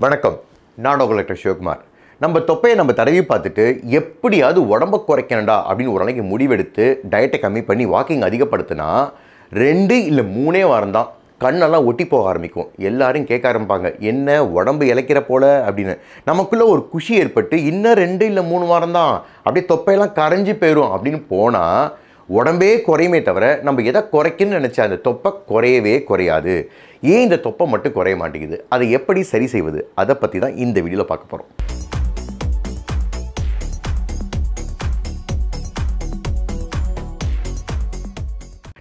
வணக்கம். நான் டாக்டர் சிவகுமார். நம்ம தொப்பையை நம்ம தடவி பார்த்துட்டு எப்படியாவது உடம்பை குறைக்கணும்டா அப்படின்னு ஒரு நாளைக்கு முடிவெடுத்து டயட்டை கம்மி பண்ணி வாக்கிங் அதிகப்படுத்தினா 2 இல்லை 3 வாரம் தான் கண்ணெல்லாம் ஒட்டி போக ஆரம்பிக்கும். எல்லாரும் கேட்க ஆரம்பிப்பாங்க, என்ன உடம்பு இளைக்கிற போல அப்படின்னு. நமக்குள்ளே ஒரு குஷி ஏற்பட்டு இன்னும் 2 இல்லை 3 வாரம் தான் அப்படியே தொப்பையெல்லாம் கரைஞ்சி போயிடும் அப்படின்னு போனால் உடம்பே குறையுமே தவிர நம்ம எதை குறைக்குன்னு நினச்சா அந்த தொப்பை குறையவே குறையாது. ஏன் இந்த தொப்பை மட்டும் குறைய மாட்டேங்குது, அதை எப்படி சரி செய்வது, அதை பற்றி தான் இந்த வீடியோவில் பார்க்க போகிறோம்.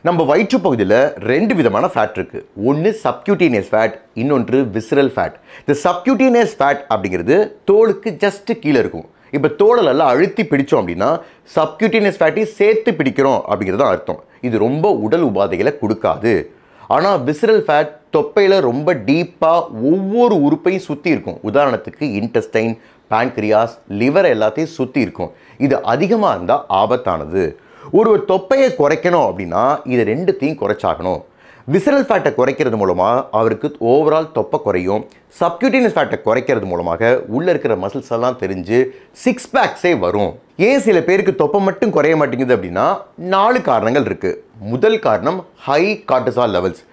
நம்ம வயிற்று பகுதியில் 2 விதமான ஃபேட் இருக்குது. ஒன்று சப்க்யூட்டேனியஸ் ஃபேட், இன்னொன்று விசரல் ஃபேட். இந்த சப்க்யூட்டேனியஸ் ஃபேட் அப்படிங்கிறது தோலுக்கு ஜஸ்ட் கீழே இருக்கும். இப்போ தோலெல்லாம் அழுத்தி பிடிச்சோம் அப்படின்னா சப்க்யூட்டேனியஸ் ஃபேட்டையும் சேர்த்து பிடிக்கிறோம் அப்படிங்கிறது தான் அர்த்தம். இது ரொம்ப உடல் உபாதைகளை கொடுக்காது. ஆனால் விசரல் ஃபேட் தொப்பையில் ரொம்ப டீப்பாக ஒவ்வொரு உறுப்பையும் சுற்றி இருக்கும். உதாரணத்துக்கு இன்டெஸ்டைன், பான்கிரியாஸ், லிவர் எல்லாத்தையும் சுற்றி இருக்கும். இது அதிகமாக இருந்தால் ஆபத்தானது. ஒரு தொப்பையை குறைக்கணும் அப்படின்னா இது 2த்தையும் குறைச்சாகணும். விசரல் ஃபேட்டை குறைக்கிறது மூலமாக அவருக்கு ஓவரால் தொப்பை குறையும். சப்க்யூட்டேனியஸ் ஃபேட்டை குறைக்கிறது மூலமாக உள்ளே இருக்கிற மசில்ஸ் எல்லாம் தெரிஞ்சு 6 பேக்ஸே வரும். ஏன் சில பேருக்கு தொப்பை மட்டும் குறைய மாட்டேங்குது அப்படின்னா 4 காரணங்கள் இருக்குது. முதல் காரணம் ஹை கார்டிசால் லெவல்ஸ்.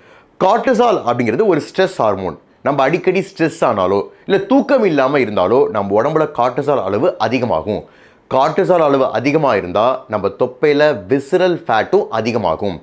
கார்டிசால் அப்படிங்கிறது ஒரு ஸ்ட்ரெஸ் ஹார்மோன். நம்ம அடிக்கடி ஸ்ட்ரெஸ் ஆனாலோ இல்லை தூக்கம் இல்லாமல் இருந்தாலோ நம்ம உடம்புல கார்டிசால் அளவு அதிகமாகும். கார்டிசால் அளவு அதிகமாக இருந்தால் நம்ம தொப்பையில் விசரல் ஃபேட்டும் அதிகமாகும்.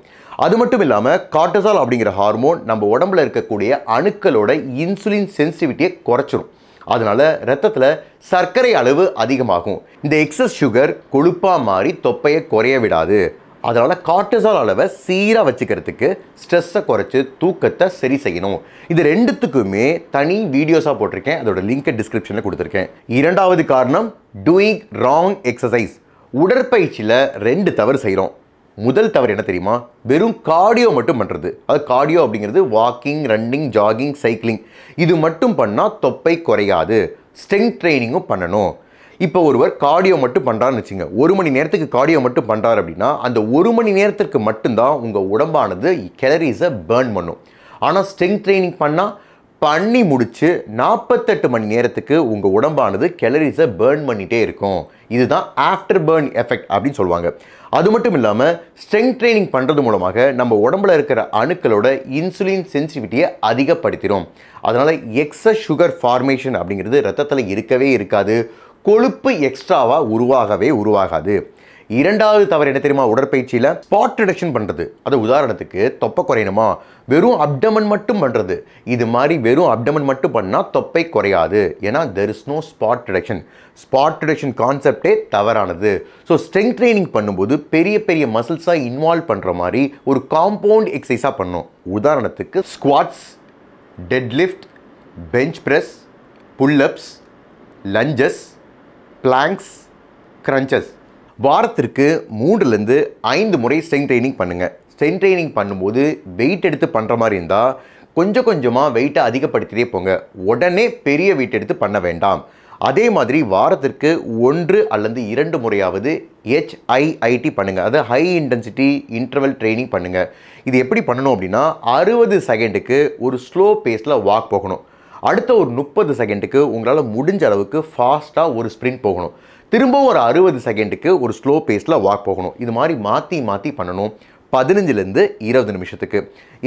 அது மட்டும் இல்லாமல் கார்டிசால் அப்படிங்கிற ஹார்மோன் நம்ம உடம்புல இருக்கக்கூடிய அணுக்களோட இன்சுலின் சென்சிட்டிவிட்டியை குறைச்சிரும். அதனால ரத்தத்தில் சர்க்கரை அளவு அதிகமாகும். இந்த எக்ஸஸ் சுகர் கொழுப்பாக மாறி தொப்பையை குறைய விடாது. அதனால் கார்டிசால் அளவை சீராக வச்சுக்கிறதுக்கு ஸ்ட்ரெஸ்ஸை குறைச்சி தூக்கத்தை சரி செய்யணும். இது 2த்துக்குமே தனி வீடியோஸாக போட்டிருக்கேன். அதோட லிங்கை டிஸ்கிரிப்ஷனில் கொடுத்துருக்கேன். 2வது காரணம் டூயிங் ராங் எக்ஸசைஸ். உடற்பயிற்சியில் 2 தவறு செய்கிறோம். முதல் தவறு என்ன தெரியுமா? வெறும் கார்டியோ மட்டும் பண்ணுறது. அது கார்டியோ அப்படிங்கிறது வாக்கிங், ரன்னிங், ஜாகிங், சைக்கிளிங். இது மட்டும் பண்ணால் தொப்பை குறையாது. ஸ்ட்ரெங்த் ட்ரைனிங்கும் பண்ணணும். இப்போ ஒருவர் கார்டியோ மட்டும் பண்ணுறான்னு வச்சுங்க, 1 மணி நேரத்துக்கு கார்டியோ மட்டும் பண்ணுறாரு அப்படின்னா அந்த 1 மணி நேரத்திற்கு மட்டும்தான் உங்கள் உடம்பானது கேலரிஸை பேர்ன் பண்ணும். ஆனால் ஸ்ட்ரெங்த் ட்ரைனிங் பண்ணி முடிச்சு 48 மணி நேரத்துக்கு உங்கள் உடம்பானது கேலரிஸை பேர்ன் பண்ணிகிட்டே இருக்கும். இதுதான் ஆஃப்டர் பேர்ன் எஃபெக்ட் அப்படின்னு சொல்லுவாங்க. அது மட்டும் இல்லாமல் ஸ்ட்ரெங்த் ட்ரைனிங் பண்ணுறது மூலமாக நம்ம உடம்புல இருக்கிற அணுக்களோட இன்சுலின் சென்சிட்டிவிட்டியை அதிகப்படுத்திடும். அதனால் எக்ஸஸ் சுகர் ஃபார்மேஷன் அப்படிங்கிறது ரத்தத்தில் இருக்கவே இருக்காது. கொழுப்பு எக்ஸ்ட்ராவாக உருவாகாது. 2வது தவறு என்ன தெரியுமா? உடற்பயிற்சியில் ஸ்பாட் ரிடக்ஷன் பண்ணுறது. அது உதாரணத்துக்கு தொப்பை குறையணுமா, வெறும் அப்டமன் மட்டும் பண்ணுறது. இது மாதிரி வெறும் அப்டமன் மட்டும் பண்ணால் தொப்பை குறையாது. ஏன்னா there is no spot reduction. Spot reduction கான்செப்டே தவறானது. ஸோ ஸ்ட்ரெங்த் ட்ரைனிங் பண்ணும்போது பெரிய பெரிய மசில்ஸாக இன்வால்வ் பண்ணுற மாதிரி ஒரு காம்பவுண்ட் எக்ஸசைஸாக பண்ணணும். உதாரணத்துக்கு squats, deadlift, bench press, pullups, lunges, planks, crunches. வாரத்திற்கு 3லேருந்து 5 முறை ஸ்ட்ரெங்த் ட்ரைனிங் பண்ணுங்கள். ஸ்ட்ரெங்த் ட்ரைனிங் பண்ணும்போது வெயிட் எடுத்து பண்ணுற மாதிரி இருந்தால் கொஞ்சம் கொஞ்சமாக வெயிட்டை அதிகப்படுத்திட்டே போங்க. உடனே பெரிய வெயிட் எடுத்து பண்ண வேண்டாம். அதே மாதிரி வாரத்திற்கு 1 அல்லது 2 முறையாவது HIIT பண்ணுங்கள். அது ஹை இன்டென்சிட்டி இன்டர்வல் ட்ரைனிங் பண்ணுங்கள். இது எப்படி பண்ணணும் அப்படின்னா 60 செகண்டுக்கு ஒரு ஸ்லோ பேஸில் வாக் போகணும். அடுத்த ஒரு 30 செகண்டுக்கு உங்களால் முடிஞ்ச அளவுக்கு ஃபாஸ்ட்டாக ஒரு ஸ்ப்ரிண்ட் போகணும். திரும்பவும் ஒரு 60 செகண்டுக்கு ஒரு ஸ்லோ பேஸில் வாக் போகணும். இது மாதிரி மாற்றி பண்ணணும் 15லேருந்து 20 நிமிஷத்துக்கு.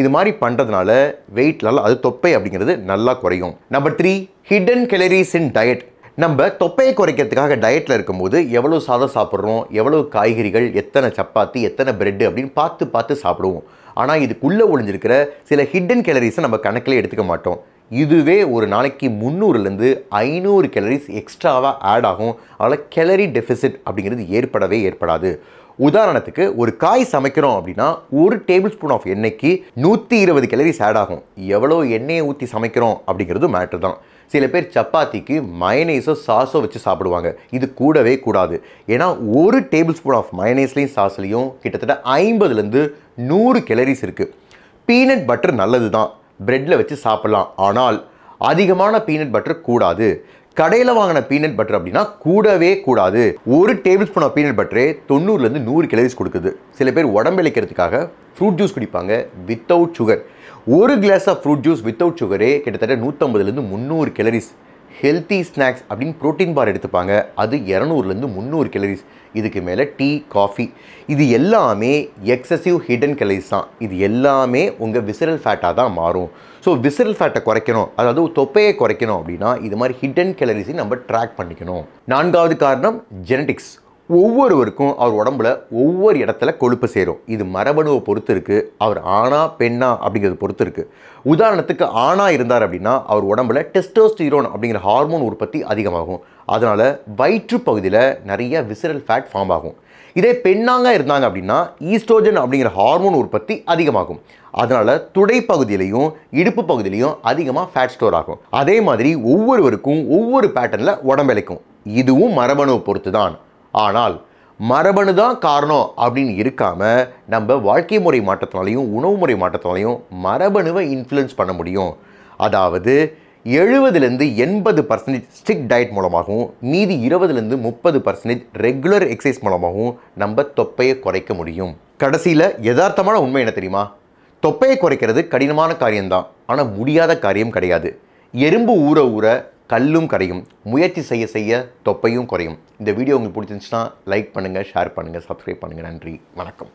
இது மாதிரி பண்ணுறதுனால வெயிட்லாம் அது தொப்பை அப்படிங்கிறது நல்லா குறையும். நம்பர் 3, ஹிடன் கேலரிஸ் இன் டயட். நம்ம தொப்பையை குறைக்கிறதுக்காக டயட்டில் இருக்கும்போது எவ்வளோ சாதம் சாப்பிட்றோம், எவ்வளோ காய்கறிகள், எத்தனை சப்பாத்தி, எத்தனை பிரெட்டு அப்படின்னு பார்த்து சாப்பிடுவோம். ஆனால் இதுக்குள்ளே ஒளிஞ்சிருக்கிற சில ஹிடன் கேலரிஸை நம்ம கணக்கில் எடுத்துக்க மாட்டோம். இதுவே ஒரு நாளைக்கு 300லேருந்து 500 கேலரிஸ் எக்ஸ்ட்ராவாக ஆட் ஆகும். அதனால் கேலரி டெஃபிசிட் அப்படிங்கிறது ஏற்படாது. உதாரணத்துக்கு ஒரு காய் சமைக்கிறோம் அப்படின்னா 1 டேபிள் ஸ்பூன் ஆஃப் எண்ணெய்க்கு 120 கேலரிஸ் ஆட் ஆகும். எவ்வளோ எண்ணெயை ஊற்றி சமைக்கிறோம் அப்படிங்கிறது மேட்ரு தான். சில பேர் சப்பாத்திக்கு மயனேஸோ சாஸோ வச்சு சாப்பிடுவாங்க. இது கூடவே கூடாது. ஏன்னா 1 டேபிள் ஸ்பூன் ஆஃப் மயனேஸ்லையும் சாஸ்லையும் கிட்டத்தட்ட 50லேருந்து 100 கேலரிஸ் இருக்குது. பீனட் பட்டர் நல்லது தான், பிரெட்டில் வச்சு சாப்பிட்லாம். ஆனால் அதிகமான பீனட் பட்டர் கூடாது. கடையில் வாங்கின பீனட் பட்டர் அப்படின்னா கூடவே கூடாது. 1 டேபிள் ஸ்பூன் ஆஃப் பீனட் பட்டரே 90லேருந்து 100 கேலரிஸ் கொடுக்குது. சில பேர் உடம்பு இளைக்கிறதுக்காக ஃப்ரூட் ஜூஸ் குடிப்பாங்க வித்தவுட் சுகர். ஒரு glass of fruit juice without சுகரே கிட்டத்தட்ட 150லேருந்து 300 கேலரிஸ். ஹெல்த்தி ஸ்நாக்ஸ் அப்படின்னு ப்ரோட்டீன் பார் எடுத்துப்பாங்க. அது 200லேருந்து 300 கேலரிஸ். இதுக்கு மேலே டீ, காஃபி இது எல்லாமே எக்ஸசிவ் ஹிடன் கேலரிஸ் தான். இது எல்லாமே உங்கள் விசரல் ஃபேட்டாக தான் மாறும். ஸோ விசரல் ஃபேட்டை குறைக்கணும், அதாவது தொப்பையை குறைக்கணும் அப்படின்னா இது மாதிரி ஹிடன் கேலரிஸையும் நம்ம ட்ராக் பண்ணிக்கணும். 4வது காரணம் ஜெனட்டிக்ஸ். ஒவ்வொருவருக்கும் அவர் உடம்புல ஒவ்வொரு இடத்துல கொழுப்பு சேரும். இது மரபணுவை பொறுத்து இருக்குது. அவர் ஆணா பெண்ணா அப்படிங்கிறத பொறுத்து இருக்குது. உதாரணத்துக்கு ஆணா இருந்தார் அப்படின்னா அவர் உடம்புல டெஸ்டோஸ்டிரோன் அப்படிங்கிற ஹார்மோன் உற்பத்தி அதிகமாகும். அதனால் வயிற்று பகுதியில் நிறைய விசரல் ஃபேட் ஃபார்ம் ஆகும். இதே பெண்ணாங்க இருந்தாங்க அப்படின்னா ஈஸ்ட்ரோஜன் அப்படிங்கிற ஹார்மோன் உற்பத்தி அதிகமாகும். அதனால் துடை பகுதியிலையும் இடுப்பு பகுதியிலையும் அதிகமாக ஃபேட் ஸ்டோர் ஆகும். அதே மாதிரி ஒவ்வொருவருக்கும் ஒவ்வொரு பேட்டர்னில் உடம்பளிக்கும். இதுவும் மரபணுவை பொறுத்து தான். ஆனால் மரபணு தான் காரணம் அப்படின்னு இருக்காமல் நம்ம வாழ்க்கை முறை மாற்றத்தினாலையும் உணவு முறை மாற்றத்தினாலையும் மரபணுவை இன்ஃப்ளூயன்ஸ் பண்ண முடியும். அதாவது 70லேருந்து 80% ஸ்ட்ரிக்ட் டயட் மூலமாகவும் மீதி 20லேருந்து 30% ரெகுலர் எக்ஸசைஸ் மூலமாகவும் நம்ம தொப்பையை குறைக்க முடியும். கடைசியில் யதார்த்தமான உண்மை என்ன தெரியுமா? தொப்பையை குறைக்கிறது கடினமான காரியம்தான், ஆனால் முடியாத காரியம் கிடையாது. எறும்பு ஊற ஊற கல்லும் கரையும். முயற்சி செய்ய செய்ய தொப்பையும் குறையும். இந்த வீடியோ உங்களுக்கு பிடிச்சிருந்துச்சுன்னா லைக் பண்ணுங்கள், ஷேர் பண்ணுங்கள், சப்ஸ்கிரைப் பண்ணுங்கள். நன்றி, வணக்கம்.